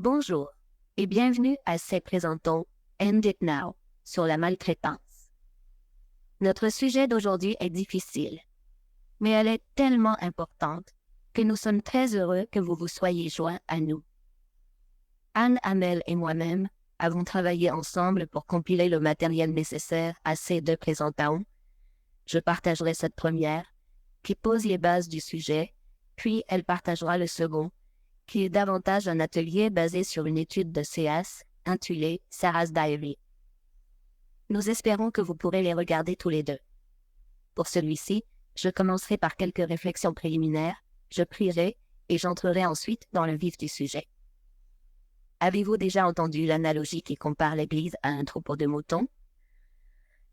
Bonjour et bienvenue à ces présentons End It Now sur la maltraitance. Notre sujet d'aujourd'hui est difficile, mais elle est tellement importante que nous sommes très heureux que vous vous soyez joints à nous. Anne Hamel et moi-même avons travaillé ensemble pour compiler le matériel nécessaire à ces deux présentons. Je partagerai cette première, qui pose les bases du sujet, puis elle partagera le second, qui est davantage un atelier basé sur une étude de C.S. intitulée Sarah's Diary. Nous espérons que vous pourrez les regarder tous les deux. Pour celui-ci, je commencerai par quelques réflexions préliminaires, je prierai et j'entrerai ensuite dans le vif du sujet. Avez-vous déjà entendu l'analogie qui compare l'Église à un troupeau de moutons?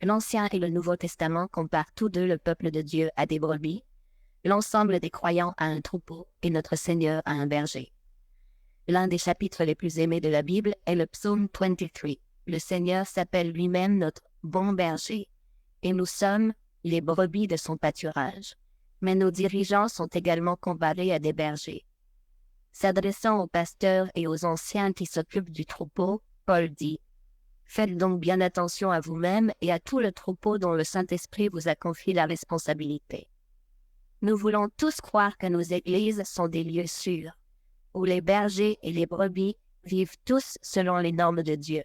L'Ancien et le Nouveau Testament comparent tous deux le peuple de Dieu à des brebis, l'ensemble des croyants à un troupeau et notre Seigneur à un berger. L'un des chapitres les plus aimés de la Bible est le psaume 23. Le Seigneur s'appelle lui-même notre bon berger et nous sommes les brebis de son pâturage. Mais nos dirigeants sont également comparés à des bergers. S'adressant aux pasteurs et aux anciens qui s'occupent du troupeau, Paul dit « Faites donc bien attention à vous-même et à tout le troupeau dont le Saint-Esprit vous a confié la responsabilité. » Nous voulons tous croire que nos églises sont des lieux sûrs, où les bergers et les brebis vivent tous selon les normes de Dieu.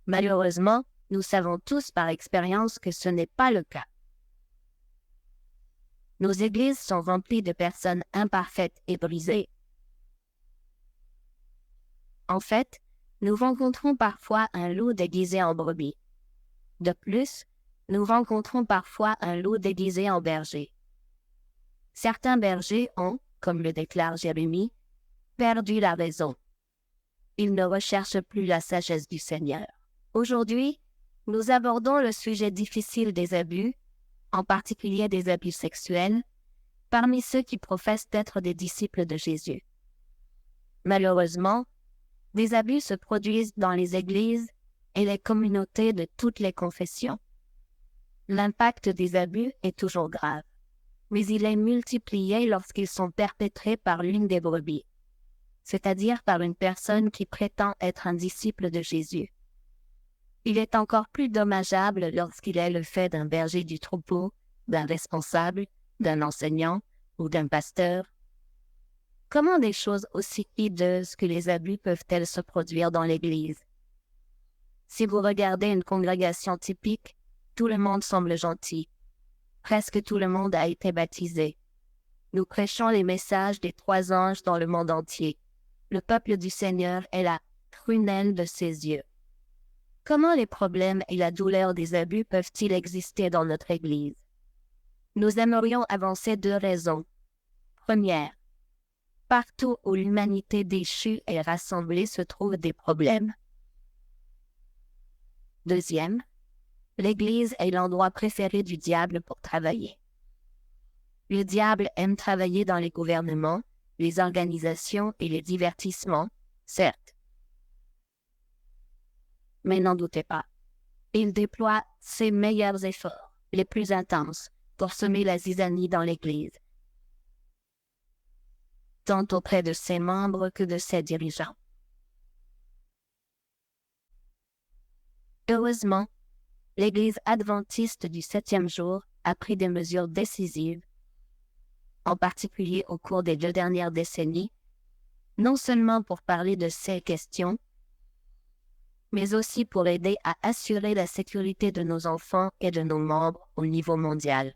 Malheureusement, nous savons tous par expérience que ce n'est pas le cas. Nos églises sont remplies de personnes imparfaites et brisées. En fait, nous rencontrons parfois un loup déguisé en brebis. De plus, nous rencontrons parfois un loup déguisé en berger. Certains bergers ont, comme le déclare Jérémie, perdu la raison. Ils ne recherchent plus la sagesse du Seigneur. Aujourd'hui, nous abordons le sujet difficile des abus, en particulier des abus sexuels, parmi ceux qui professent d'être des disciples de Jésus. Malheureusement, des abus se produisent dans les églises et les communautés de toutes les confessions. L'impact des abus est toujours grave, mais il est multiplié lorsqu'ils sont perpétrés par l'une des brebis, c'est-à-dire par une personne qui prétend être un disciple de Jésus. Il est encore plus dommageable lorsqu'il est le fait d'un berger du troupeau, d'un responsable, d'un enseignant ou d'un pasteur. Comment des choses aussi hideuses que les abus peuvent-elles se produire dans l'Église? Si vous regardez une congrégation typique, tout le monde semble gentil. Presque tout le monde a été baptisé. Nous prêchons les messages des 3 anges dans le monde entier. Le peuple du Seigneur est la prunelle de ses yeux. Comment les problèmes et la douleur des abus peuvent-ils exister dans notre Église? Nous aimerions avancer 2 raisons. Première, partout où l'humanité déchue est rassemblée se trouvent des problèmes. Deuxième, l'Église est l'endroit préféré du diable pour travailler. Le diable aime travailler dans les gouvernements, les organisations et les divertissements, certes. Mais n'en doutez pas, il déploie ses meilleurs efforts, les plus intenses, pour semer la zizanie dans l'Église, tant auprès de ses membres que de ses dirigeants. Heureusement, l'Église adventiste du 7e jour a pris des mesures décisives, en particulier au cours des 2 dernières décennies, non seulement pour parler de ces questions, mais aussi pour aider à assurer la sécurité de nos enfants et de nos membres au niveau mondial.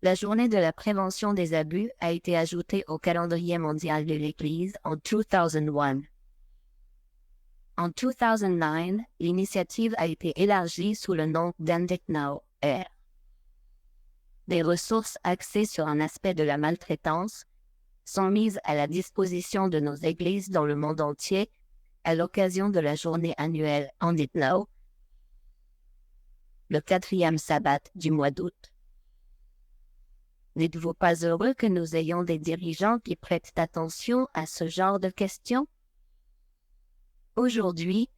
La journée de la prévention des abus a été ajoutée au calendrier mondial de l'Église en 2001. En 2009, l'initiative a été élargie sous le nom d'End It Now. Des ressources axées sur un aspect de la maltraitance sont mises à la disposition de nos églises dans le monde entier à l'occasion de la journée annuelle End It Now, le 4e sabbat du mois d'août. N'êtes-vous pas heureux que nous ayons des dirigeants qui prêtent attention à ce genre de questions? Aujourd'hui,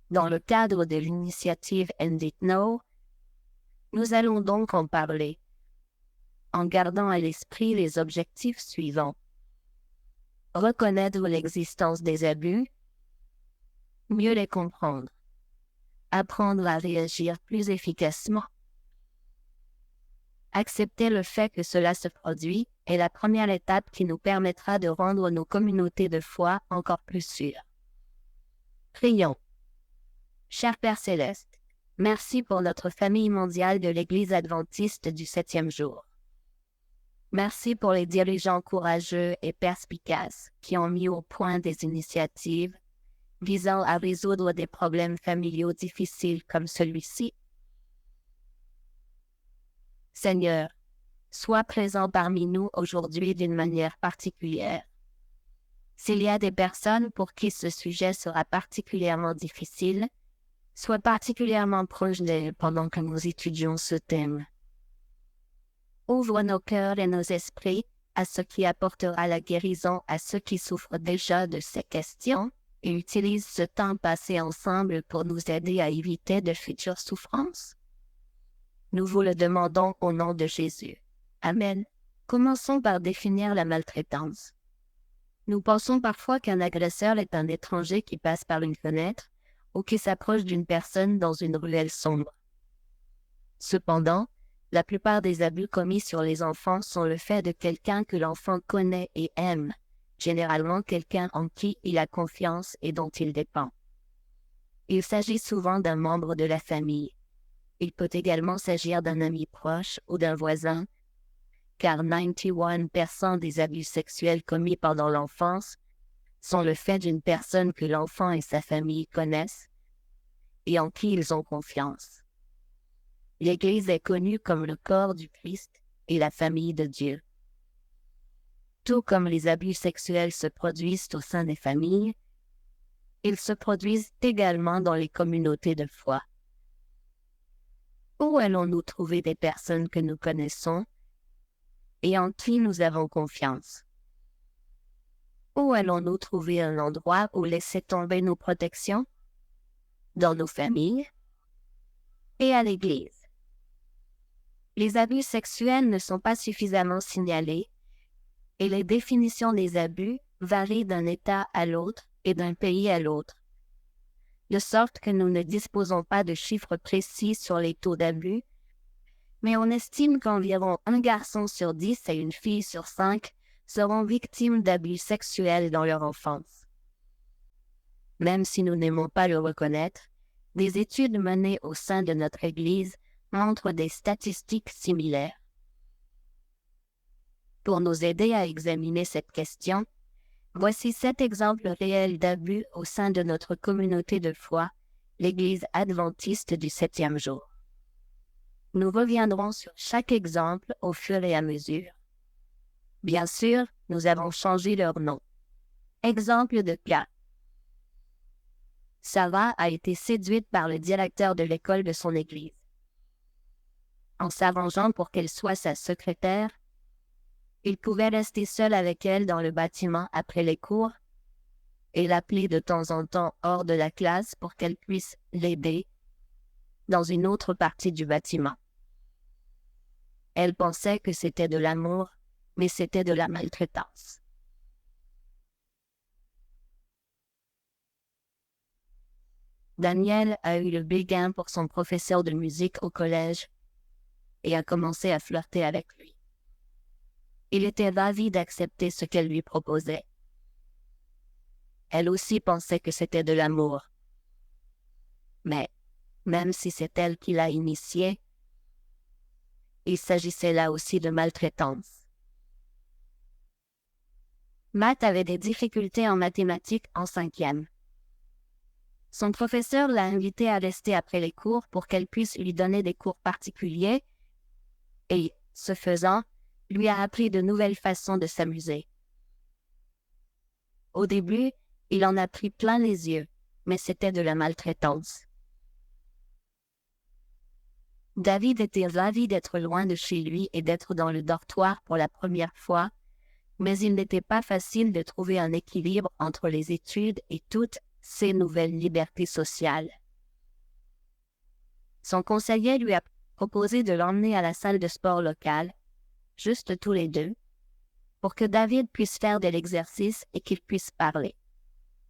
dans le cadre de l'initiative End It Now, nous allons donc en parler, en gardant à l'esprit les objectifs suivants. reconnaître l'existence des abus, mieux les comprendre, apprendre à réagir plus efficacement. Accepter le fait que cela se produit est la première étape qui nous permettra de rendre nos communautés de foi encore plus sûres. Prions. Cher Père Céleste, merci pour notre famille mondiale de l'Église adventiste du 7e jour. Merci pour les dirigeants courageux et perspicaces qui ont mis au point des initiatives visant à résoudre des problèmes familiaux difficiles comme celui-ci. Seigneur, sois présent parmi nous aujourd'hui d'une manière particulière. S'il y a des personnes pour qui ce sujet sera particulièrement difficile, sois particulièrement proche d'elles pendant que nous étudions ce thème. Ouvre nos cœurs et nos esprits à ce qui apportera la guérison à ceux qui souffrent déjà de ces questions et utilise ce temps passé ensemble pour nous aider à éviter de futures souffrances. Nous vous le demandons au nom de Jésus. Amen. Commençons par définir la maltraitance. Nous pensons parfois qu'un agresseur est un étranger qui passe par une fenêtre ou qui s'approche d'une personne dans une ruelle sombre. Cependant, la plupart des abus commis sur les enfants sont le fait de quelqu'un que l'enfant connaît et aime, généralement quelqu'un en qui il a confiance et dont il dépend. Il s'agit souvent d'un membre de la famille. Il peut également s'agir d'un ami proche ou d'un voisin, car 91% des abus sexuels commis pendant l'enfance sont le fait d'une personne que l'enfant et sa famille connaissent et en qui ils ont confiance. L'Église est connue comme le corps du Christ et la famille de Dieu. Tout comme les abus sexuels se produisent au sein des familles, ils se produisent également dans les communautés de foi. Où allons-nous trouver des personnes que nous connaissons et en qui nous avons confiance? Où allons-nous trouver un endroit où laisser tomber nos protections? Dans nos familles et à l'Église. Les abus sexuels ne sont pas suffisamment signalés et les définitions des abus varient d'un État à l'autre et d'un pays à l'autre, de sorte que nous ne disposons pas de chiffres précis sur les taux d'abus, mais on estime qu'environ un garçon sur 10 et une fille sur 5 seront victimes d'abus sexuels dans leur enfance. Même si nous n'aimons pas le reconnaître, des études menées au sein de notre Église montrent des statistiques similaires. Pour nous aider à examiner cette question, voici 7 exemples réels d'abus au sein de notre communauté de foi, l'Église adventiste du 7e jour. Nous reviendrons sur chaque exemple au fur et à mesure. Bien sûr, nous avons changé leur nom. Exemple de cas. Sarah a été séduite par le directeur de l'école de son église. En s'arrangeant pour qu'elle soit sa secrétaire, il pouvait rester seul avec elle dans le bâtiment après les cours et l'appeler de temps en temps hors de la classe pour qu'elle puisse l'aider dans une autre partie du bâtiment. Elle pensait que c'était de l'amour, mais c'était de la maltraitance. Daniel a eu le béguin pour son professeur de musique au collège et a commencé à flirter avec lui. Il était ravi d'accepter ce qu'elle lui proposait. Elle aussi pensait que c'était de l'amour. Mais, même si c'est elle qui l'a initié, il s'agissait là aussi de maltraitance. Matt avait des difficultés en mathématiques en 5e. Son professeur l'a invité à rester après les cours pour qu'elle puisse lui donner des cours particuliers et, ce faisant, lui a appris de nouvelles façons de s'amuser. Au début, il en a pris plein les yeux, mais c'était de la maltraitance. David était ravi d'être loin de chez lui et d'être dans le dortoir pour la première fois, mais il n'était pas facile de trouver un équilibre entre les études et toutes ces nouvelles libertés sociales. Son conseiller lui a proposé de l'emmener à la salle de sport locale, juste tous les deux, pour que David puisse faire de l'exercice et qu'il puisse parler.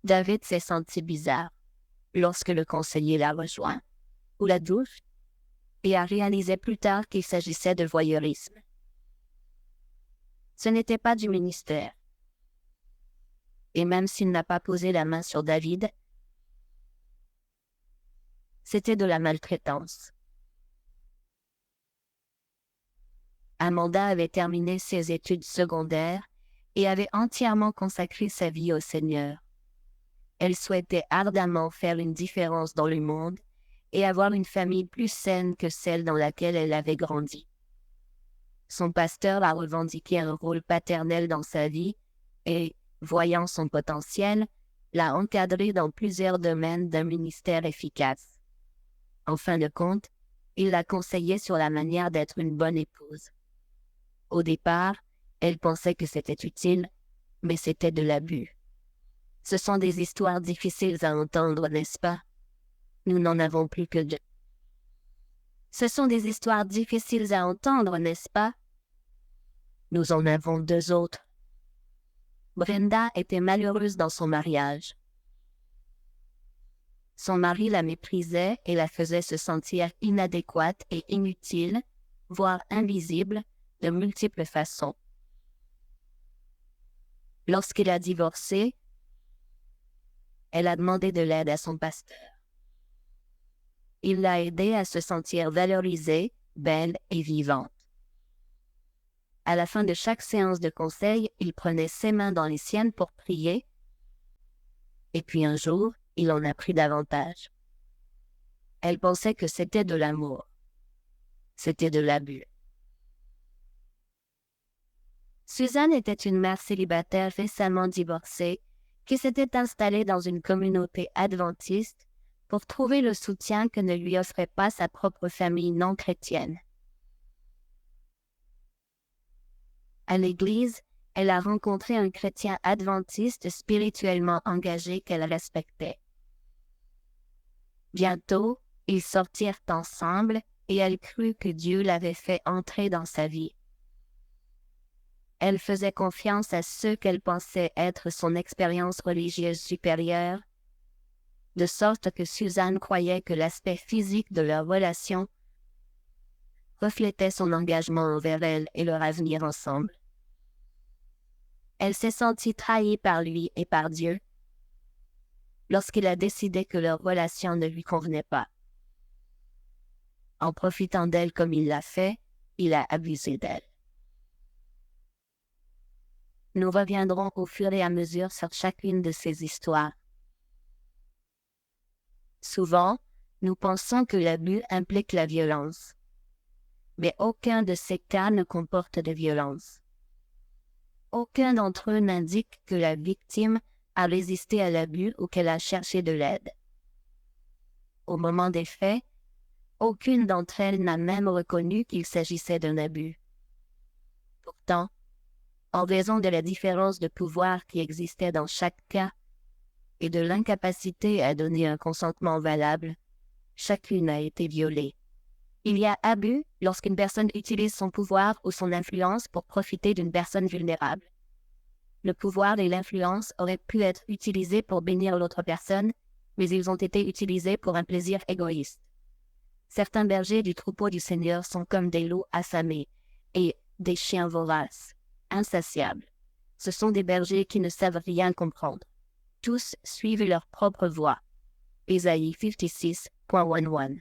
David s'est senti bizarre lorsque le conseiller l'a rejoint, ou la douche, et a réalisé plus tard qu'il s'agissait de voyeurisme. Ce n'était pas du ministère. Et même s'il n'a pas posé la main sur David, c'était de la maltraitance. Amanda avait terminé ses études secondaires et avait entièrement consacré sa vie au Seigneur. Elle souhaitait ardemment faire une différence dans le monde et avoir une famille plus saine que celle dans laquelle elle avait grandi. Son pasteur a revendiqué un rôle paternel dans sa vie et, voyant son potentiel, l'a encadré dans plusieurs domaines d'un ministère efficace. En fin de compte, il l'a conseillé sur la manière d'être une bonne épouse. Au départ, elle pensait que c'était utile, mais c'était de l'abus. Ce sont des histoires difficiles à entendre, n'est-ce pas? Nous n'en avons plus que deux. Ce sont des histoires difficiles à entendre, n'est-ce pas? Nous en avons deux autres. Brenda était malheureuse dans son mariage. Son mari la méprisait et la faisait se sentir inadéquate et inutile, voire invisible, de multiples façons. Lorsqu'il a divorcé, elle a demandé de l'aide à son pasteur. Il l'a aidée à se sentir valorisée, belle et vivante. À la fin de chaque séance de conseil, il prenait ses mains dans les siennes pour prier, et puis un jour, il en a pris davantage. Elle pensait que c'était de l'amour. C'était de l'abus. Suzanne était une mère célibataire récemment divorcée qui s'était installée dans une communauté adventiste pour trouver le soutien que ne lui offrait pas sa propre famille non chrétienne. À l'église, elle a rencontré un chrétien adventiste spirituellement engagé qu'elle respectait. Bientôt, ils sortirent ensemble et elle crut que Dieu l'avait fait entrer dans sa vie. Elle faisait confiance à ceux qu'elle pensait être son expérience religieuse supérieure, de sorte que Suzanne croyait que l'aspect physique de leur relation reflétait son engagement envers elle et leur avenir ensemble. Elle s'est sentie trahie par lui et par Dieu lorsqu'il a décidé que leur relation ne lui convenait pas. En profitant d'elle comme il l'a fait, il a abusé d'elle. Nous reviendrons au fur et à mesure sur chacune de ces histoires. Souvent, nous pensons que l'abus implique la violence, mais aucun de ces cas ne comporte de violence. Aucun d'entre eux n'indique que la victime a résisté à l'abus ou qu'elle a cherché de l'aide. Au moment des faits, aucune d'entre elles n'a même reconnu qu'il s'agissait d'un abus. Pourtant, en raison de la différence de pouvoir qui existait dans chaque cas et de l'incapacité à donner un consentement valable, chacune a été violée. Il y a abus lorsqu'une personne utilise son pouvoir ou son influence pour profiter d'une personne vulnérable. Le pouvoir et l'influence auraient pu être utilisés pour bénir l'autre personne, mais ils ont été utilisés pour un plaisir égoïste. Certains bergers du troupeau du Seigneur sont comme des loups affamés et des chiens voraces, insatiables. Ce sont des bergers qui ne savent rien comprendre. Tous suivent leur propre voie. Ésaïe 56.11.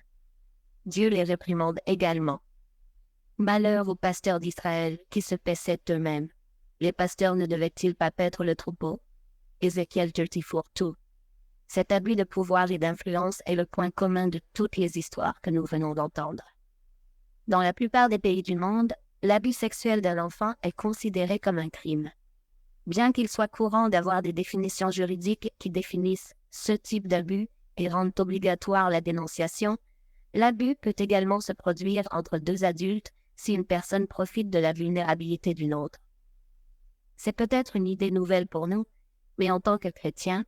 Dieu les réprimande également. Malheur aux pasteurs d'Israël qui se paissaient eux-mêmes. Les pasteurs ne devaient-ils pas paître le troupeau? Ézéchiel 34:2. Cet abus de pouvoir et d'influence est le point commun de toutes les histoires que nous venons d'entendre. Dans la plupart des pays du monde, l'abus sexuel d'un enfant est considéré comme un crime. Bien qu'il soit courant d'avoir des définitions juridiques qui définissent ce type d'abus et rendent obligatoire la dénonciation, l'abus peut également se produire entre deux adultes si une personne profite de la vulnérabilité d'une autre. C'est peut-être une idée nouvelle pour nous, mais en tant que chrétiens,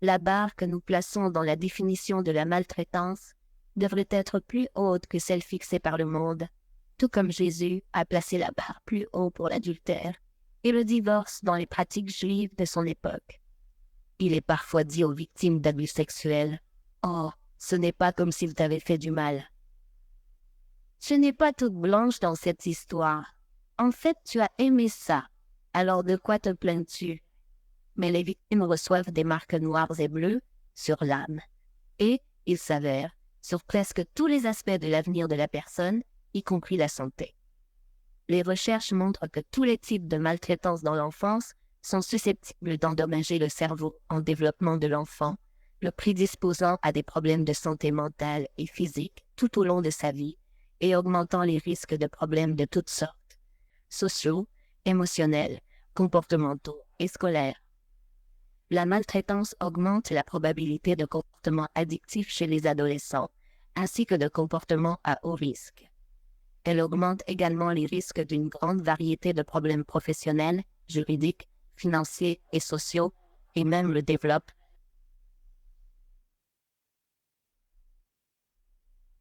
la barre que nous plaçons dans la définition de la maltraitance devrait être plus haute que celle fixée par le monde, tout comme Jésus a placé la barre plus haut pour l'adultère et le divorce dans les pratiques juives de son époque. Il est parfois dit aux victimes d'abus sexuels, « Oh, ce n'est pas comme s'il t'avait fait du mal. » Tu n'es pas toute blanche dans cette histoire. En fait, tu as aimé ça. Alors de quoi te plains-tu? Mais les victimes reçoivent des marques noires et bleues sur l'âme. Et, il s'avère, sur presque tous les aspects de l'avenir de la personne, y compris la santé. Les recherches montrent que tous les types de maltraitance dans l'enfance sont susceptibles d'endommager le cerveau en développement de l'enfant, le prédisposant à des problèmes de santé mentale et physique tout au long de sa vie et augmentant les risques de problèmes de toutes sortes, sociaux, émotionnels, comportementaux et scolaires. La maltraitance augmente la probabilité de comportements addictifs chez les adolescents, ainsi que de comportements à haut risque. Elle augmente également les risques d'une grande variété de problèmes professionnels, juridiques, financiers et sociaux, et même le développe.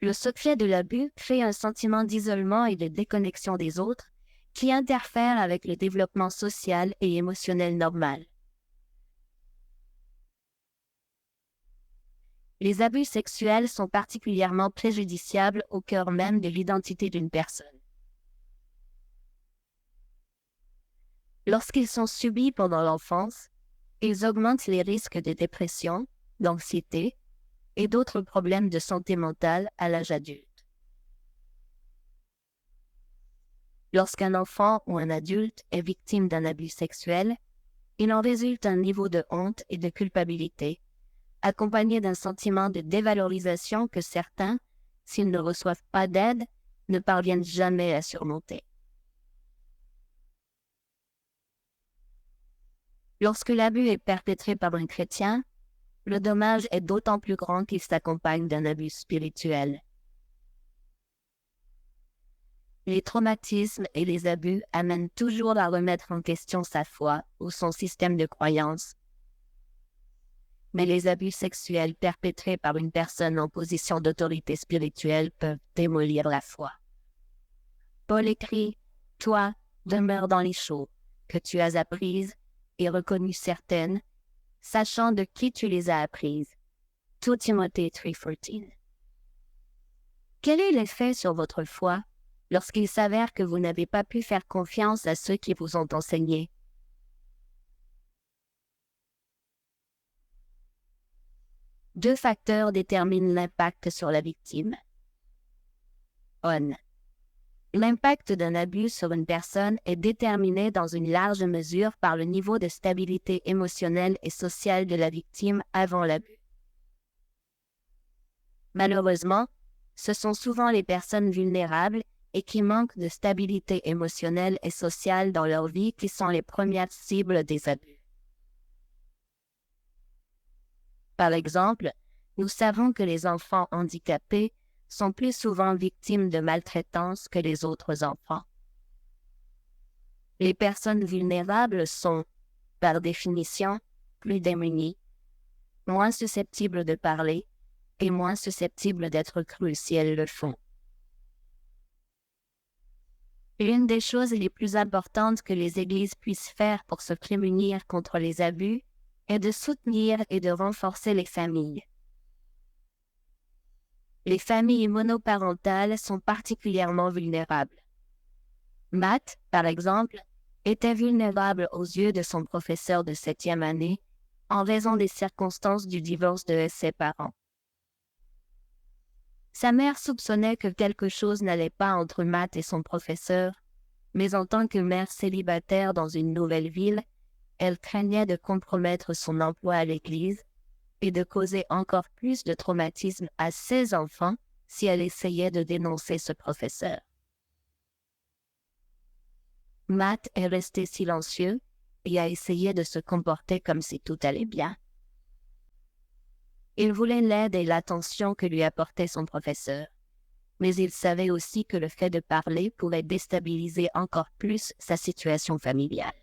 Le secret de l'abus crée un sentiment d'isolement et de déconnexion des autres qui interfère avec le développement social et émotionnel normal. Les abus sexuels sont particulièrement préjudiciables au cœur même de l'identité d'une personne. Lorsqu'ils sont subis pendant l'enfance, ils augmentent les risques de dépression, d'anxiété et d'autres problèmes de santé mentale à l'âge adulte. Lorsqu'un enfant ou un adulte est victime d'un abus sexuel, il en résulte un niveau de honte et de culpabilité, accompagné d'un sentiment de dévalorisation que certains, s'ils ne reçoivent pas d'aide, ne parviennent jamais à surmonter. Lorsque l'abus est perpétré par un chrétien, le dommage est d'autant plus grand qu'il s'accompagne d'un abus spirituel. Les traumatismes et les abus amènent toujours à remettre en question sa foi ou son système de croyance. Mais les abus sexuels perpétrés par une personne en position d'autorité spirituelle peuvent démolir la foi. Paul écrit « Toi, demeure dans les choses que tu as apprises et reconnues certaines, sachant de qui tu les as apprises. » 2 Timothée 3:14. Quel est l'effet sur votre foi lorsqu'il s'avère que vous n'avez pas pu faire confiance à ceux qui vous ont enseigné? Deux facteurs déterminent l'impact sur la victime. 1. L'impact d'un abus sur une personne est déterminé dans une large mesure par le niveau de stabilité émotionnelle et sociale de la victime avant l'abus. Malheureusement, ce sont souvent les personnes vulnérables et qui manquent de stabilité émotionnelle et sociale dans leur vie qui sont les premières cibles des abus. Par exemple, nous savons que les enfants handicapés sont plus souvent victimes de maltraitance que les autres enfants. Les personnes vulnérables sont, par définition, plus démunies, moins susceptibles de parler et moins susceptibles d'être crues si elles le font. L'une des choses les plus importantes que les églises puissent faire pour se prémunir contre les abus est de soutenir et de renforcer les familles. Les familles monoparentales sont particulièrement vulnérables. Matt, par exemple, était vulnérable aux yeux de son professeur de 7e année en raison des circonstances du divorce de ses parents. Sa mère soupçonnait que quelque chose n'allait pas entre Matt et son professeur, mais en tant que mère célibataire dans une nouvelle ville, elle craignait de compromettre son emploi à l'église et de causer encore plus de traumatisme à ses enfants si elle essayait de dénoncer ce professeur. Matt est resté silencieux et a essayé de se comporter comme si tout allait bien. Il voulait l'aide et l'attention que lui apportait son professeur, mais il savait aussi que le fait de parler pourrait déstabiliser encore plus sa situation familiale.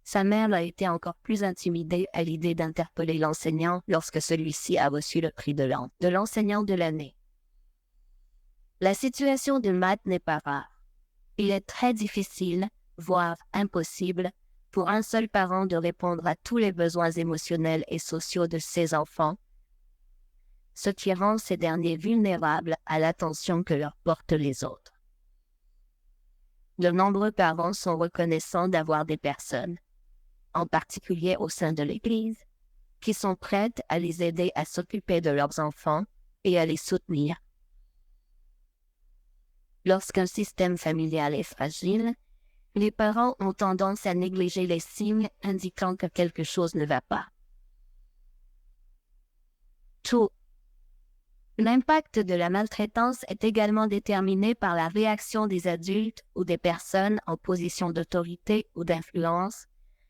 Sa mère a été encore plus intimidée à l'idée d'interpeller l'enseignant lorsque celui-ci a reçu le prix de l'enseignant de l'année. La situation de Matt n'est pas rare. Il est très difficile, voire impossible, pour un seul parent de répondre à tous les besoins émotionnels et sociaux de ses enfants, ce qui rend ces derniers vulnérables à l'attention que leur portent les autres. De nombreux parents sont reconnaissants d'avoir des personnes, en particulier au sein de l'Église, qui sont prêtes à les aider à s'occuper de leurs enfants et à les soutenir. Lorsqu'un système familial est fragile, les parents ont tendance à négliger les signes indiquant que quelque chose ne va pas. Tout. L'impact de la maltraitance est également déterminé par la réaction des adultes ou des personnes en position d'autorité ou d'influence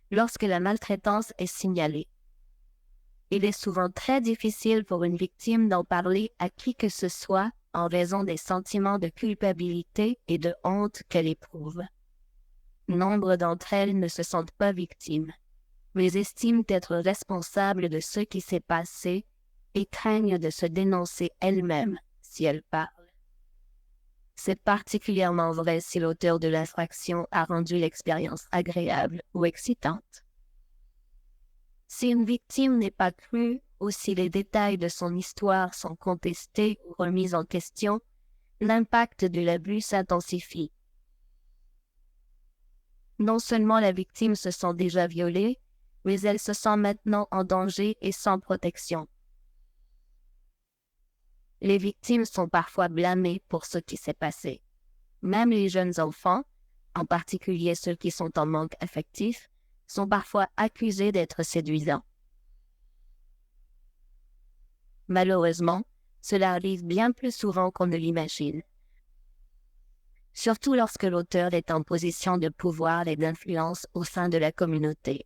lorsque la maltraitance est signalée. Il est souvent très difficile pour une victime d'en parler à qui que ce soit en raison des sentiments de culpabilité et de honte qu'elle éprouve. Nombre d'entre elles ne se sentent pas victimes, mais estiment être responsables de ce qui s'est passé et craignent de se dénoncer elles-mêmes si elles parlent. C'est particulièrement vrai si l'auteur de l'infraction a rendu l'expérience agréable ou excitante. Si une victime n'est pas crue ou si les détails de son histoire sont contestés ou remis en question, l'impact de l'abus s'intensifie. Non seulement la victime se sent déjà violée, mais elle se sent maintenant en danger et sans protection. Les victimes sont parfois blâmées pour ce qui s'est passé. Même les jeunes enfants, en particulier ceux qui sont en manque affectif, sont parfois accusés d'être séduisants. Malheureusement, cela arrive bien plus souvent qu'on ne l'imagine. Surtout lorsque l'auteur est en position de pouvoir et d'influence au sein de la communauté.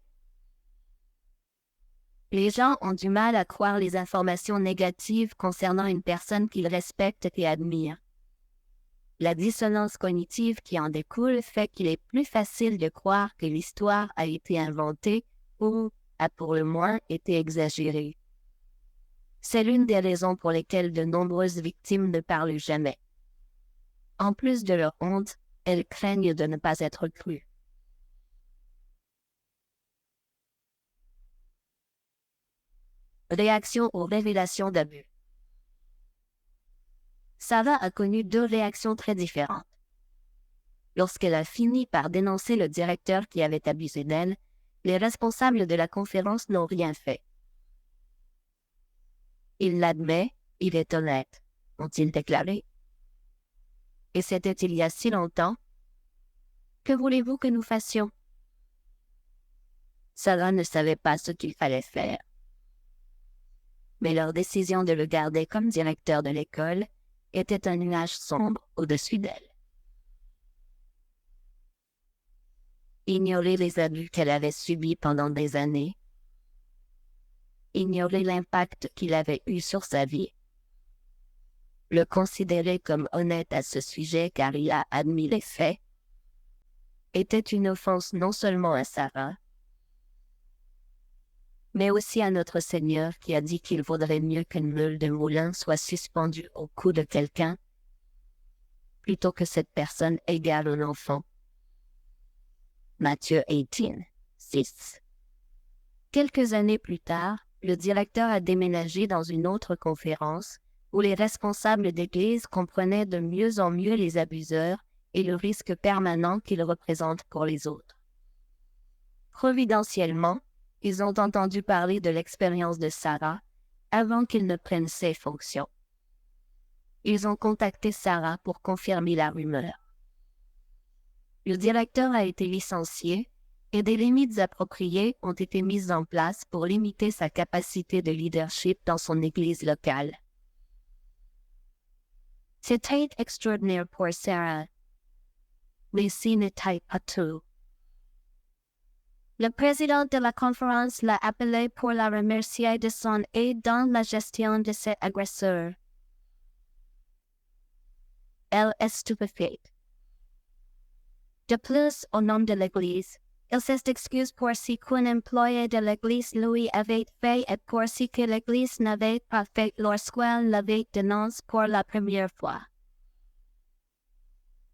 Les gens ont du mal à croire les informations négatives concernant une personne qu'ils respectent et admirent. La dissonance cognitive qui en découle fait qu'il est plus facile de croire que l'histoire a été inventée ou a pour le moins été exagérée. C'est l'une des raisons pour lesquelles de nombreuses victimes ne parlent jamais. En plus de leur honte, elles craignent de ne pas être crues. Réaction aux révélations d'abus. Sarah a connu deux réactions très différentes. Lorsqu'elle a fini par dénoncer le directeur qui avait abusé d'elle, les responsables de la conférence n'ont rien fait. Il l'admet, il est honnête, ont-ils déclaré. Et c'était il y a si longtemps. Que voulez-vous que nous fassions? Sarah ne savait pas ce qu'il fallait faire. Mais leur décision de le garder comme directeur de l'école était un nuage sombre au-dessus d'elle. Ignorer les abus qu'elle avait subis pendant des années, ignorer l'impact qu'il avait eu sur sa vie, le considérer comme honnête à ce sujet car il a admis les faits, était une offense non seulement à Sarah, mais aussi à notre Seigneur qui a dit qu'il vaudrait mieux qu'une meule de moulin soit suspendue au cou de quelqu'un plutôt que cette personne égale un enfant. Matthieu 18, 6. Quelques années plus tard, le directeur a déménagé dans une autre conférence où les responsables d'église comprenaient de mieux en mieux les abuseurs et le risque permanent qu'ils représentent pour les autres. Providentiellement, ils ont entendu parler de l'expérience de Sarah avant qu'ils ne prennent ses fonctions. Ils ont contacté Sarah pour confirmer la rumeur. Le directeur a été licencié et des limites appropriées ont été mises en place pour limiter sa capacité de leadership dans son église locale. C'était extraordinaire pour Sarah, mais ce n'était pas tout. Le président de la conférence l'a appelé pour la remercier de son aide dans la gestion de cet agresseur. Elle est stupéfaite. De plus, au nom de l'Église, il s'excuse pour ce qu'un employé de l'Église lui avait fait et pour ce que l'Église n'avait pas fait lorsqu'elle l'avait dénoncé pour la première fois.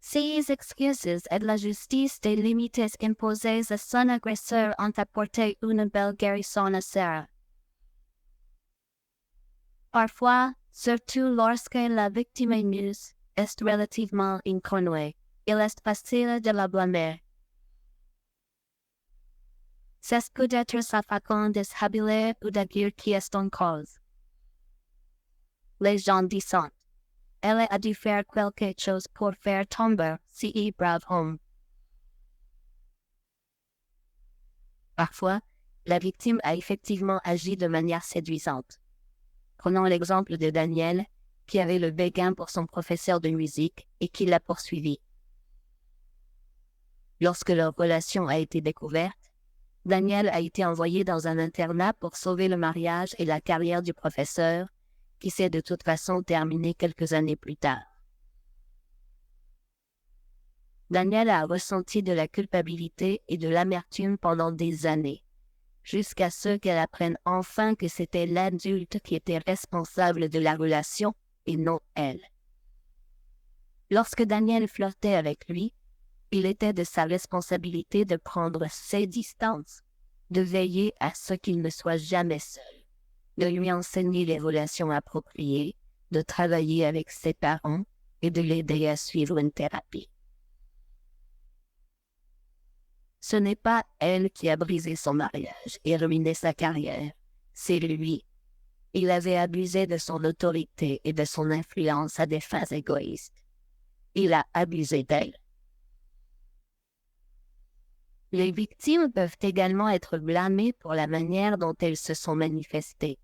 Ces excuses et la justice des limites imposées à son agresseur ont apporté une belle guérison à Sarah. Parfois, surtout lorsque la victime est nue, est relativement inconnue, il est facile de la blâmer. C'est peut-être sa façon de s'habiller ou d'agir qui est en cause. Les gens disent elle a dû faire quelque chose pour faire tomber ce brave homme. Parfois, la victime a effectivement agi de manière séduisante. Prenons l'exemple de Daniel, qui avait le béguin pour son professeur de musique et qui l'a poursuivi. Lorsque leur relation a été découverte, Daniel a été envoyé dans un internat pour sauver le mariage et la carrière du professeur, qui s'est de toute façon terminé quelques années plus tard. Daniel a ressenti de la culpabilité et de l'amertume pendant des années, jusqu'à ce qu'elle apprenne enfin que c'était l'adulte qui était responsable de la relation et non elle. Lorsque Daniel flirtait avec lui, il était de sa responsabilité de prendre ses distances, de veiller à ce qu'il ne soit jamais seul, de lui enseigner les relations appropriées, de travailler avec ses parents et de l'aider à suivre une thérapie. Ce n'est pas elle qui a brisé son mariage et ruiné sa carrière, c'est lui. Il avait abusé de son autorité et de son influence à des fins égoïstes. Il a abusé d'elle. Les victimes peuvent également être blâmées pour la manière dont elles se sont manifestées.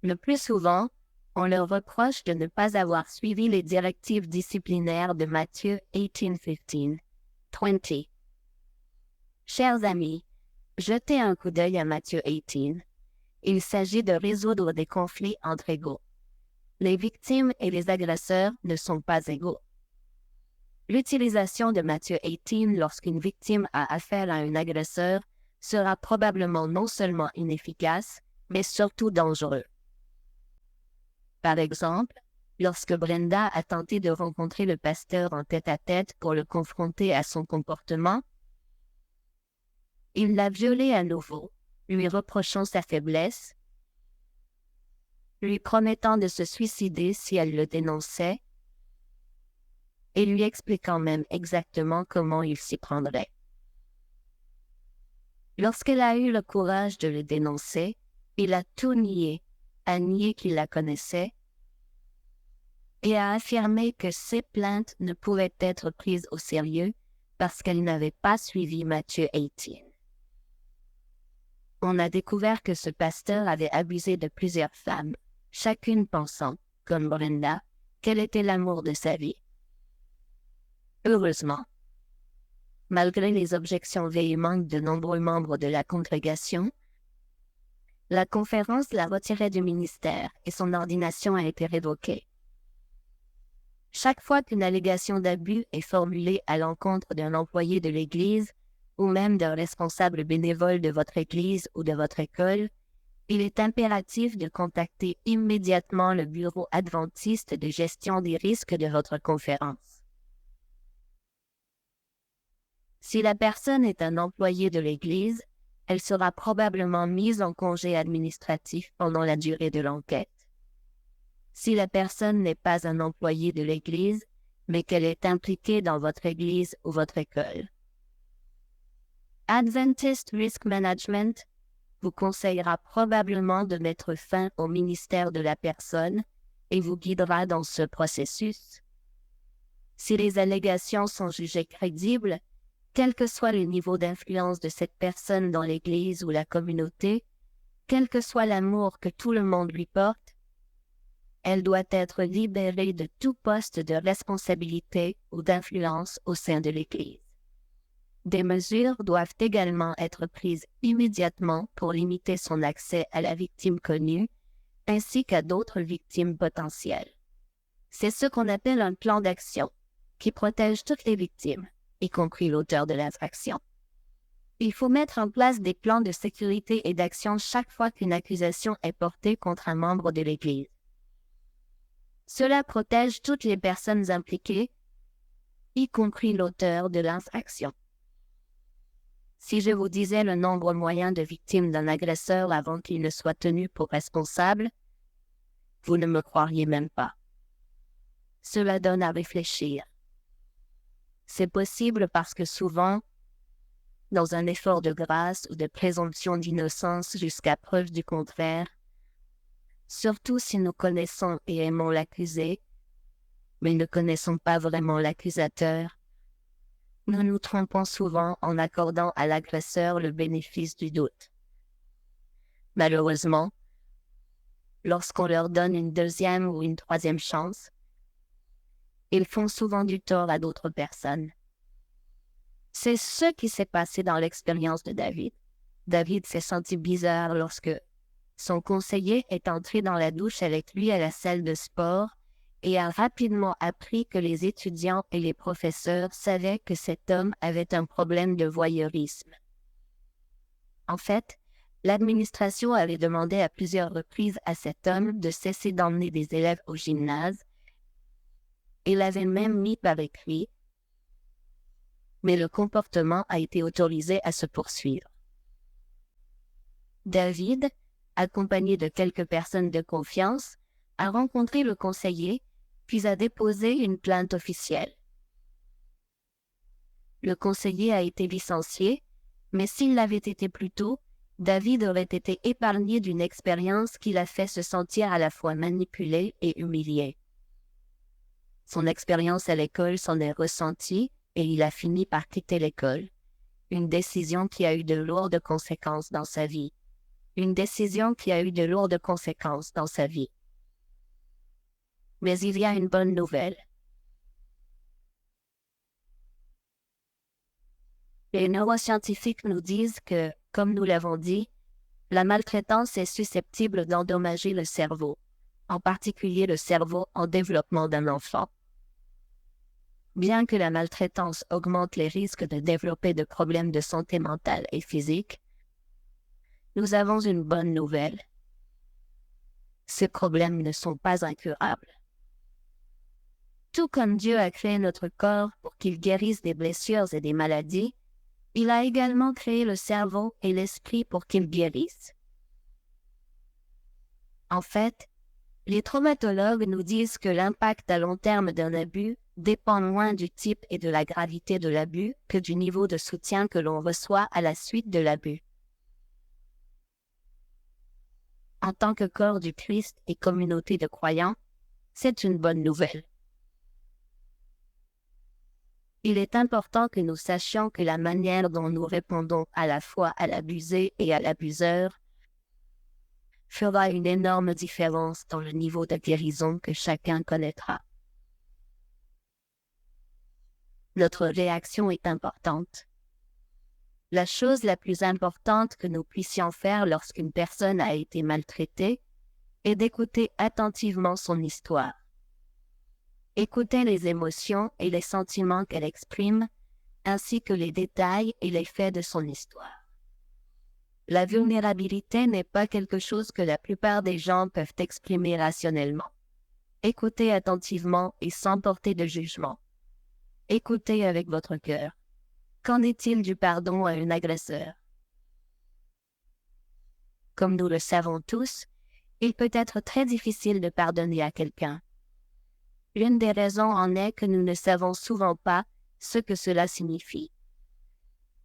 Le plus souvent, on leur reproche de ne pas avoir suivi les directives disciplinaires de Matthieu 18:15, 20. Chers amis, jetez un coup d'œil à Matthieu 18. Il s'agit de résoudre des conflits entre égaux. Les victimes et les agresseurs ne sont pas égaux. L'utilisation de Matthieu 18 lorsqu'une victime a affaire à un agresseur sera probablement non seulement inefficace, mais surtout dangereux. Par exemple, lorsque Brenda a tenté de rencontrer le pasteur en tête-à-tête pour le confronter à son comportement, il l'a violée à nouveau, lui reprochant sa faiblesse, lui promettant de se suicider si elle le dénonçait, et lui expliquant même exactement comment il s'y prendrait. Lorsqu'elle a eu le courage de le dénoncer, il a tout nié, a nié qu'il la connaissait, et a affirmé que ses plaintes ne pouvaient être prises au sérieux parce qu'elle n'avait pas suivi Matthieu 18. On a découvert que ce pasteur avait abusé de plusieurs femmes, chacune pensant, comme Brenda, qu'elle était l'amour de sa vie. Heureusement, malgré les objections véhémentes de nombreux membres de la congrégation, la conférence l'a retiré du ministère et son ordination a été révoquée. Chaque fois qu'une allégation d'abus est formulée à l'encontre d'un employé de l'Église ou même d'un responsable bénévole de votre Église ou de votre école, il est impératif de contacter immédiatement le bureau adventiste de gestion des risques de votre conférence. Si la personne est un employé de l'Église, elle sera probablement mise en congé administratif pendant la durée de l'enquête. Si la personne n'est pas un employé de l'Église, mais qu'elle est impliquée dans votre Église ou votre école, Adventist Risk Management vous conseillera probablement de mettre fin au ministère de la personne et vous guidera dans ce processus. Si les allégations sont jugées crédibles, quel que soit le niveau d'influence de cette personne dans l'Église ou la communauté, quel que soit l'amour que tout le monde lui porte, elle doit être libérée de tout poste de responsabilité ou d'influence au sein de l'Église. Des mesures doivent également être prises immédiatement pour limiter son accès à la victime connue, ainsi qu'à d'autres victimes potentielles. C'est ce qu'on appelle un plan d'action, qui protège toutes les victimes, y compris l'auteur de l'infraction. Il faut mettre en place des plans de sécurité et d'action chaque fois qu'une accusation est portée contre un membre de l'Église. Cela protège toutes les personnes impliquées, y compris l'auteur de l'infraction. Si je vous disais le nombre moyen de victimes d'un agresseur avant qu'il ne soit tenu pour responsable, vous ne me croiriez même pas. Cela donne à réfléchir. C'est possible parce que souvent, dans un effort de grâce ou de présomption d'innocence jusqu'à preuve du contraire, surtout si nous connaissons et aimons l'accusé, mais ne connaissons pas vraiment l'accusateur, nous nous trompons souvent en accordant à l'agresseur le bénéfice du doute. Malheureusement, lorsqu'on leur donne une deuxième ou une troisième chance, ils font souvent du tort à d'autres personnes. C'est ce qui s'est passé dans l'expérience de David. David s'est senti bizarre lorsque son conseiller est entré dans la douche avec lui à la salle de sport et a rapidement appris que les étudiants et les professeurs savaient que cet homme avait un problème de voyeurisme. En fait, l'administration avait demandé à plusieurs reprises à cet homme de cesser d'emmener des élèves au gymnase et l'avait même mis avec lui, mais le comportement a été autorisé à se poursuivre. David, accompagné de quelques personnes de confiance, a rencontré le conseiller, puis a déposé une plainte officielle. Le conseiller a été licencié, mais s'il l'avait été plus tôt, David aurait été épargné d'une expérience qui l'a fait se sentir à la fois manipulé et humilié. Son expérience à l'école s'en est ressentie et il a fini par quitter l'école. Une décision qui a eu de lourdes conséquences dans sa vie. Une décision qui a eu de lourdes conséquences dans sa vie. Mais il y a une bonne nouvelle. Les neuroscientifiques nous disent que, comme nous l'avons dit, la maltraitance est susceptible d'endommager le cerveau, en particulier le cerveau en développement d'un enfant. Bien que la maltraitance augmente les risques de développer de problèmes de santé mentale et physique, nous avons une bonne nouvelle. Ces problèmes ne sont pas incurables. Tout comme Dieu a créé notre corps pour qu'il guérisse des blessures et des maladies, il a également créé le cerveau et l'esprit pour qu'ils guérissent. En fait, les traumatologues nous disent que l'impact à long terme d'un abus dépend moins du type et de la gravité de l'abus que du niveau de soutien que l'on reçoit à la suite de l'abus. En tant que corps du Christ et communauté de croyants, c'est une bonne nouvelle. Il est important que nous sachions que la manière dont nous répondons à la fois à l'abusé et à l'abuseur fera une énorme différence dans le niveau de guérison que chacun connaîtra. Notre réaction est importante. La chose la plus importante que nous puissions faire lorsqu'une personne a été maltraitée est d'écouter attentivement son histoire. Écouter les émotions et les sentiments qu'elle exprime, ainsi que les détails et les faits de son histoire. La vulnérabilité n'est pas quelque chose que la plupart des gens peuvent exprimer rationnellement. Écoutez attentivement et sans porter de jugement. Écoutez avec votre cœur. Qu'en est-il du pardon à un agresseur? Comme nous le savons tous, il peut être très difficile de pardonner à quelqu'un. L'une des raisons en est que nous ne savons souvent pas ce que cela signifie.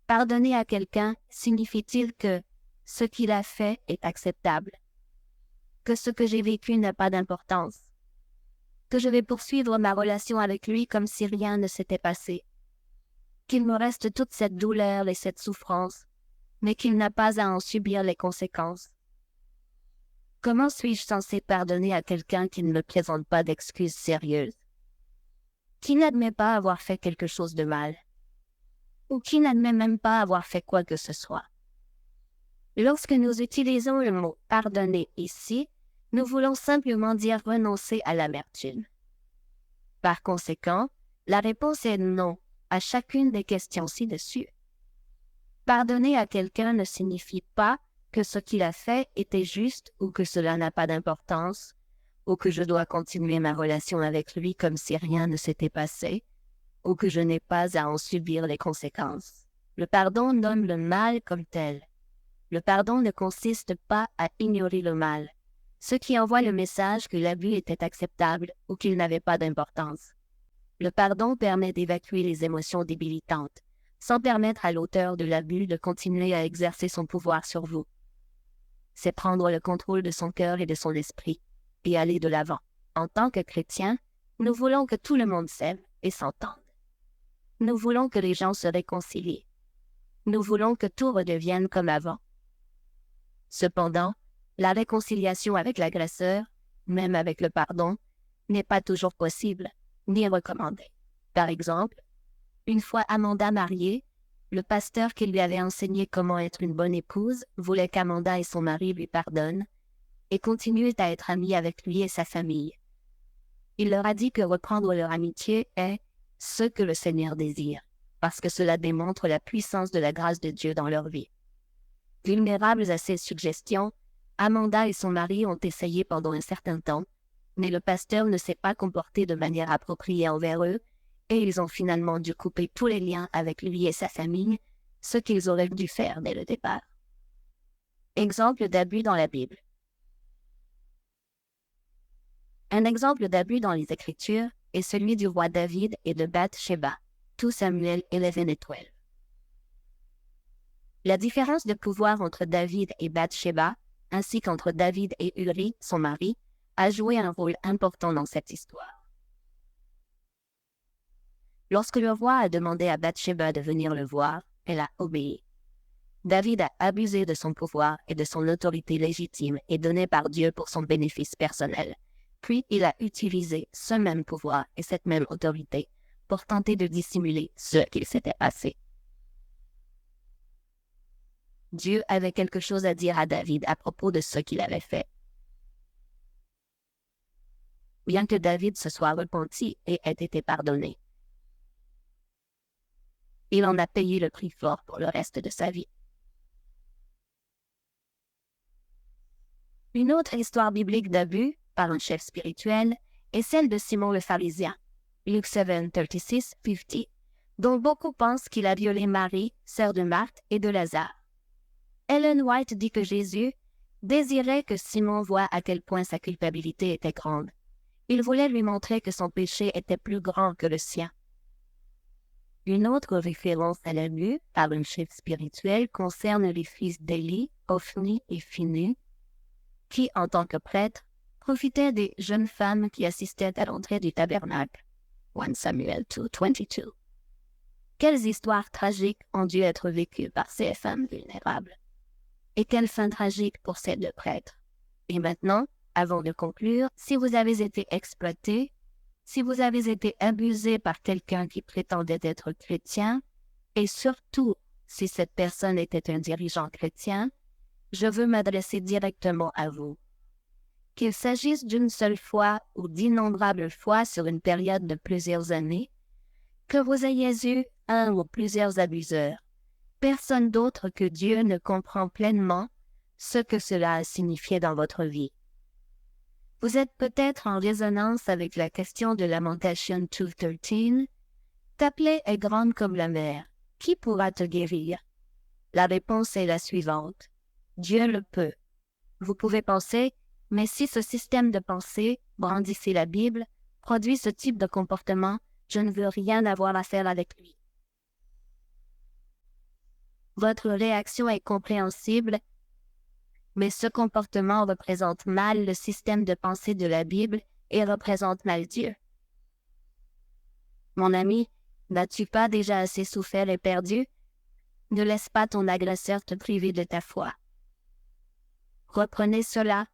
Pardonner à quelqu'un signifie-t-il que ce qu'il a fait est acceptable? Que ce que j'ai vécu n'a pas d'importance? Que je vais poursuivre ma relation avec lui comme si rien ne s'était passé? Qu'il me reste toute cette douleur et cette souffrance, mais qu'il n'a pas à en subir les conséquences? Comment suis-je censé pardonner à quelqu'un qui ne me présente pas d'excuses sérieuses? Qui n'admet pas avoir fait quelque chose de mal? Ou qui n'admet même pas avoir fait quoi que ce soit? Lorsque nous utilisons le mot « pardonner » ici, nous voulons simplement dire renoncer à l'amertume. Par conséquent, la réponse est non à chacune des questions ci-dessus. Pardonner à quelqu'un ne signifie pas que ce qu'il a fait était juste ou que cela n'a pas d'importance, ou que je dois continuer ma relation avec lui comme si rien ne s'était passé, ou que je n'ai pas à en subir les conséquences. Le pardon nomme le mal comme tel. Le pardon ne consiste pas à ignorer le mal, ce qui envoie le message que l'abus était acceptable ou qu'il n'avait pas d'importance. Le pardon permet d'évacuer les émotions débilitantes, sans permettre à l'auteur de l'abus de continuer à exercer son pouvoir sur vous. C'est prendre le contrôle de son cœur et de son esprit, et aller de l'avant. En tant que chrétiens, nous voulons que tout le monde s'aime et s'entende. Nous voulons que les gens se réconcilient. Nous voulons que tout redevienne comme avant. Cependant, la réconciliation avec l'agresseur, même avec le pardon, n'est pas toujours possible, ni recommandée. Par exemple, une fois Amanda mariée, le pasteur qui lui avait enseigné comment être une bonne épouse voulait qu'Amanda et son mari lui pardonnent et continuent à être amis avec lui et sa famille. Il leur a dit que reprendre leur amitié est ce que le Seigneur désire, parce que cela démontre la puissance de la grâce de Dieu dans leur vie. Vulnérables à ces suggestions, Amanda et son mari ont essayé pendant un certain temps, mais le pasteur ne s'est pas comporté de manière appropriée envers eux, et ils ont finalement dû couper tous les liens avec lui et sa famille, ce qu'ils auraient dû faire dès le départ. Exemple d'abus dans la Bible. Un exemple d'abus dans les Écritures est celui du roi David et de Bath-sheba, 2 Samuel 11 et 12. La différence de pouvoir entre David et Bath-sheba, ainsi qu'entre David et Uri, son mari, a joué un rôle important dans cette histoire. Lorsque le roi a demandé à Bath-sheba de venir le voir, elle a obéi. David a abusé de son pouvoir et de son autorité légitime et donnée par Dieu pour son bénéfice personnel. Puis il a utilisé ce même pouvoir et cette même autorité pour tenter de dissimuler ce qu'il s'était passé. Dieu avait quelque chose à dire à David à propos de ce qu'il avait fait. Bien que David se soit repenti et ait été pardonné, il en a payé le prix fort pour le reste de sa vie. Une autre histoire biblique d'abus, par un chef spirituel, est celle de Simon le pharisien, Luc 7, 36, 50, dont beaucoup pensent qu'il a violé Marie, sœur de Marthe et de Lazare. Ellen White dit que Jésus désirait que Simon voie à quel point sa culpabilité était grande. Il voulait lui montrer que son péché était plus grand que le sien. Une autre référence à l'abus, par un chef spirituel, concerne les fils d'Élie, Ophni et Phinée, qui, en tant que prêtres, profitaient des jeunes femmes qui assistaient à l'entrée du tabernacle. 1 Samuel 2, 22. Quelles histoires tragiques ont dû être vécues par ces femmes vulnérables. Et quelle fin tragique pour ces deux prêtres. Et maintenant, avant de conclure, si vous avez été exploité, si vous avez été abusé par quelqu'un qui prétendait être chrétien, et surtout si cette personne était un dirigeant chrétien, je veux m'adresser directement à vous. Qu'il s'agisse d'une seule fois ou d'innombrables fois sur une période de plusieurs années, que vous ayez eu un ou plusieurs abuseurs, personne d'autre que Dieu ne comprend pleinement ce que cela a signifié dans votre vie. Vous êtes peut-être en résonance avec la question de Lamentation 2:13. Ta plaie est grande comme la mer. Qui pourra te guérir? La réponse est la suivante. Dieu le peut. Vous pouvez penser, mais si ce système de pensée, brandissez la Bible, produit ce type de comportement, je ne veux rien avoir à faire avec lui. Votre réaction est compréhensible, mais ce comportement représente mal le système de pensée de la Bible et représente mal Dieu. Mon ami, n'as-tu pas déjà assez souffert et perdu? Ne laisse pas ton agresseur te priver de ta foi. Reprenez cela,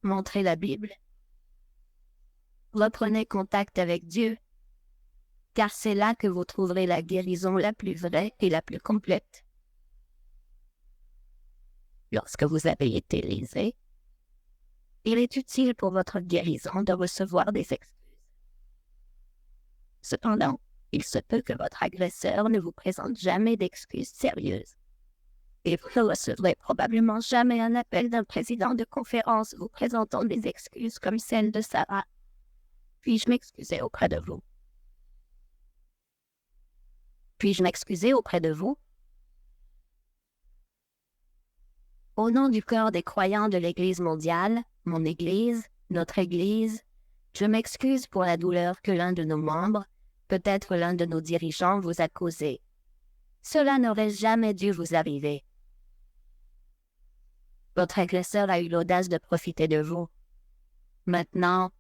montrez la Bible. Reprenez contact avec Dieu, car c'est là que vous trouverez la guérison la plus vraie et la plus complète. Lorsque vous avez été lésé, il est utile pour votre guérison de recevoir des excuses. Cependant, il se peut que votre agresseur ne vous présente jamais d'excuses sérieuses. Et vous ne recevrez probablement jamais un appel d'un président de conférence vous présentant des excuses comme celle de Sarah. Puis-je m'excuser auprès de vous? Puis-je m'excuser auprès de vous? Au nom du corps des croyants de l'Église mondiale, mon Église, notre Église, je m'excuse pour la douleur que l'un de nos membres, peut-être l'un de nos dirigeants, vous a causée. Cela n'aurait jamais dû vous arriver. Votre agresseur a eu l'audace de profiter de vous. Maintenant,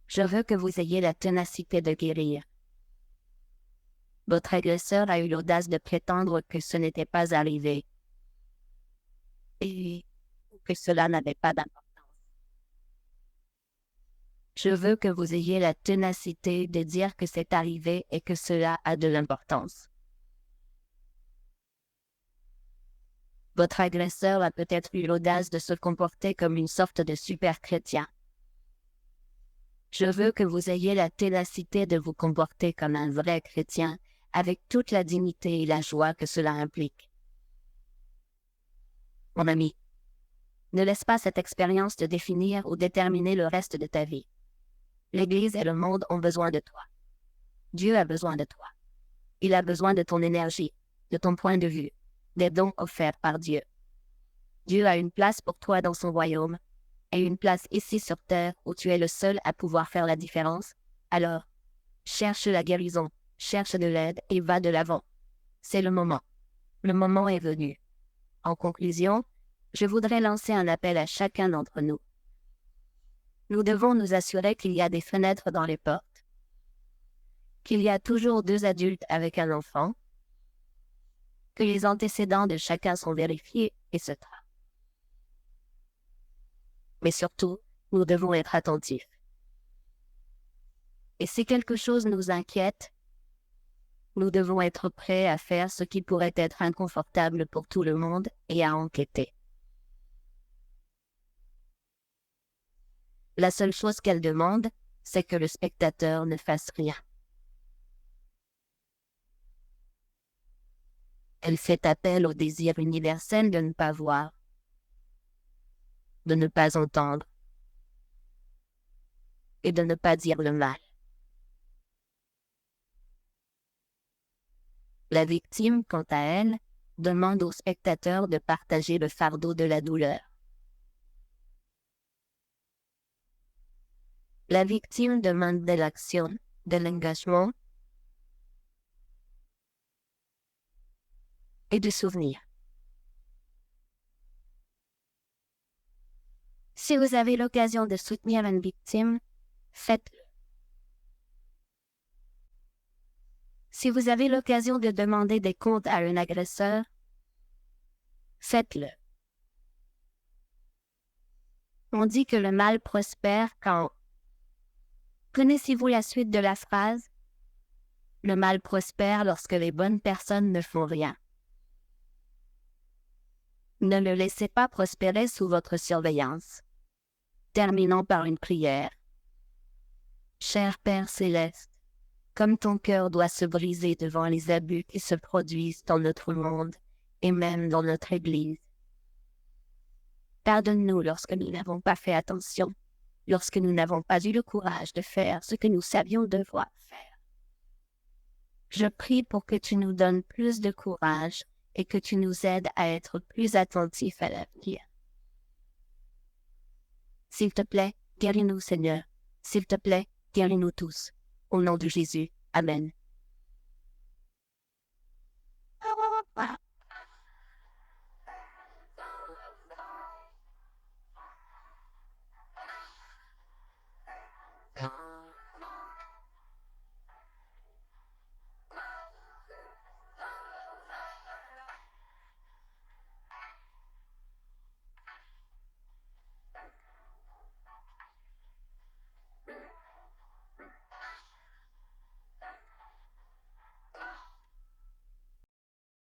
je veux que vous ayez la ténacité de guérir. Votre agresseur a eu l'audace de prétendre que ce n'était pas arrivé et que cela n'avait pas d'importance. Je veux que vous ayez la ténacité de dire que c'est arrivé et que cela a de l'importance. Votre agresseur a peut-être eu l'audace de se comporter comme une sorte de super chrétien. Je veux que vous ayez la ténacité de vous comporter comme un vrai chrétien, avec toute la dignité et la joie que cela implique. Mon ami, ne laisse pas cette expérience te définir ou déterminer le reste de ta vie. L'Église et le monde ont besoin de toi. Dieu a besoin de toi. Il a besoin de ton énergie, de ton point de vue, des dons offerts par Dieu. Dieu a une place pour toi dans son royaume, et une place ici sur terre où tu es le seul à pouvoir faire la différence. Alors, cherche la guérison, cherche de l'aide et va de l'avant. C'est le moment. Le moment est venu. En conclusion, je voudrais lancer un appel à chacun d'entre nous. Nous devons nous assurer qu'il y a des fenêtres dans les portes, qu'il y a toujours 2 adultes avec un enfant, que les antécédents de chacun sont vérifiés, etc. Mais surtout, nous devons être attentifs. Et si quelque chose nous inquiète, nous devons être prêts à faire ce qui pourrait être inconfortable pour tout le monde et à enquêter. La seule chose qu'elle demande, c'est que le spectateur ne fasse rien. Elle fait appel au désir universel de ne pas voir, de ne pas entendre et de ne pas dire le mal. La victime, quant à elle, demande au spectateur de partager le fardeau de la douleur. La victime demande de l'action, de l'engagement et du souvenir. Si vous avez l'occasion de soutenir une victime, faites-le. Si vous avez l'occasion de demander des comptes à un agresseur, faites-le. On dit que le mal prospère quand... Connaissez-vous la suite de la phrase? Le mal prospère lorsque les bonnes personnes ne font rien. Ne le laissez pas prospérer sous votre surveillance. Terminons par une prière. Cher Père céleste, comme ton cœur doit se briser devant les abus qui se produisent dans notre monde et même dans notre Église. Pardonne-nous lorsque nous n'avons pas fait attention, lorsque nous n'avons pas eu le courage de faire ce que nous savions devoir faire. Je prie pour que tu nous donnes plus de courage et que tu nous aides à être plus attentifs à l'avenir. S'il te plaît, guéris-nous, Seigneur. S'il te plaît, guéris-nous tous. Au nom de Jésus. Amen.